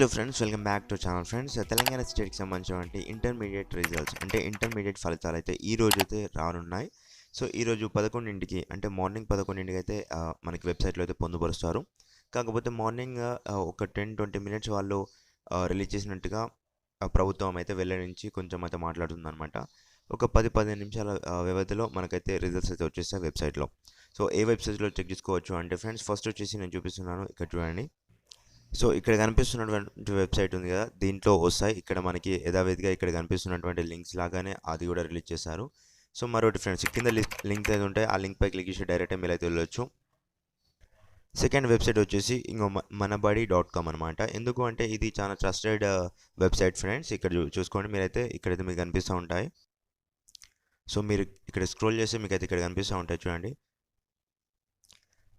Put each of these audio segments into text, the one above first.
Hello friends, welcome back to channel friends. Telangana స్టేట్కి సంబంధించినటువంటి intermediate results అంటే ఇంటర్మీడియట్ ఫలితాలు అయితే ఈ రోజు అయితే రానున్నాయి. సో ఈరోజు 11కి అంటే మార్నింగ్ 11కి అయితే మనకి వెబ్సైట్లో అయితే పొందుపరుస్తారు. కాకపోతే మార్నింగ్ ఒక 10-20 మినిట్స్ వాళ్ళు రిలీజ్ చేసినట్టుగా ప్రభుత్వం అయితే వెల్లడించి కొంచెం అయితే మాట్లాడుతుందన్నమాట. ఒక 10-15 నిమిషాల వ్యవధిలో మనకైతే రిజల్ట్స్ అయితే వచ్చేస్తాయి వెబ్సైట్లో. సో ఏ వెబ్సైట్లో చెక్ చేసుకోవచ్చు అంటే ఫ్రెండ్స్, ఫస్ట్ వచ్చేసి నేను చూపిస్తున్నాను, ఇక్కడ చూడండి. సో ఇక్కడ కనిపిస్తున్నటువంటి వెబ్సైట్ ఉంది కదా, దీంట్లో వస్తాయి. ఇక్కడ మనకి యథావిధిగా ఇక్కడ కనిపిస్తున్నటువంటి లింక్స్ లాగానే అది కూడా రిలీజ్ చేశారు. సో మరొకటి ఫ్రెండ్స్, కింద లింక్ ఏది ఉంటాయి ఆ లింక్ పై క్లిక్ చేసి డైరెక్ట్ మీరు అయితే వెళ్ళొచ్చు. సెకండ్ వెబ్సైట్ వచ్చేసి ఇంకో మనబడి.com అనమాట. ఎందుకు అంటే ఇది చాలా ట్రస్టెడ్ వెబ్సైట్ ఫ్రెండ్స్. ఇక్కడ చూసుకోండి మీరైతే, ఇక్కడైతే మీకు కనిపిస్తూ ఉంటాయి. సో మీరు ఇక్కడ స్క్రోల్ చేస్తే మీకు అయితే ఇక్కడ కనిపిస్తూ ఉంటాయి చూడండి.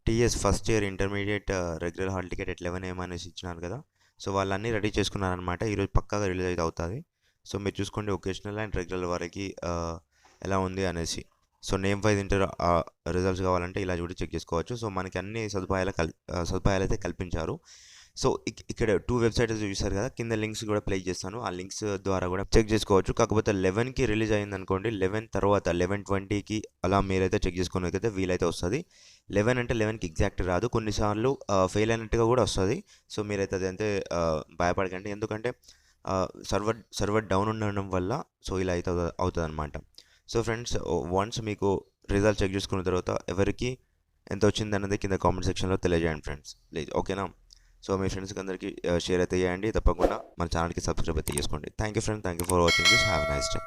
TS first year intermediate regular hall ticket at 11 AM అనేసి ఇచ్చినారు కదా. సో వాళ్ళన్నీ రెడీ చేసుకున్నారనమాట. ఈరోజు పక్కాగా రిలీజ్ అయితే అవుతుంది. సో మీరు చూసుకోండి ఒకేషనల్ అండ్ రెగ్యులర్ వరకు ఎలా ఉంది అనేసి. So name wise inter results కావాలంటే ఇలా కూడా చెక్ చేసుకోవచ్చు. సో మనకి అన్ని సదుపాయాలు అయితే కల్పించారు. సో ఇక్కడ 2 వెబ్సైట్స్ చూసారు కదా, కింద లింక్స్ కూడా ప్లే చేస్తాను. ఆ లింక్స్ ద్వారా కూడా చెక్ చేసుకోవచ్చు. కాకపోతే 11కి రిలీజ్ అయింది అనుకోండి, 11 తర్వాత 11:20కి అలా మీరైతే చెక్ చేసుకోవడానికి వీలైతే వస్తుంది. 11 అంటే 11కి ఎగ్జాక్ట్ రాదు, కొన్నిసార్లు ఫెయిల్ అయినట్టుగా కూడా వస్తుంది. సో మీరైతే అదంతే భయపడకండి, ఎందుకంటే సర్వర్ డౌన్ ఉండడం వల్ల సో ఇలా అయితే అవుతుంది అనమాట. సో ఫ్రెండ్స్, వన్స్ మీకు రిజల్ట్ చెక్ చేసుకున్న తర్వాత ఎవరికి ఎంత వచ్చింది అన్నది కింద కామెంట్ సెక్షన్లో తెలియజేయండి ఫ్రెండ్స్, ప్లీజ్, ఓకేనా. సో మీ ఫ్రెండ్స్కి అందరికీ షేర్ అయితే చేయండి. తప్పకుండా మన ఛానల్కి సబ్స్క్రైబ్ అయితే చేసుకోండి. Thank you friends, thank you for watching this. Have a nice day.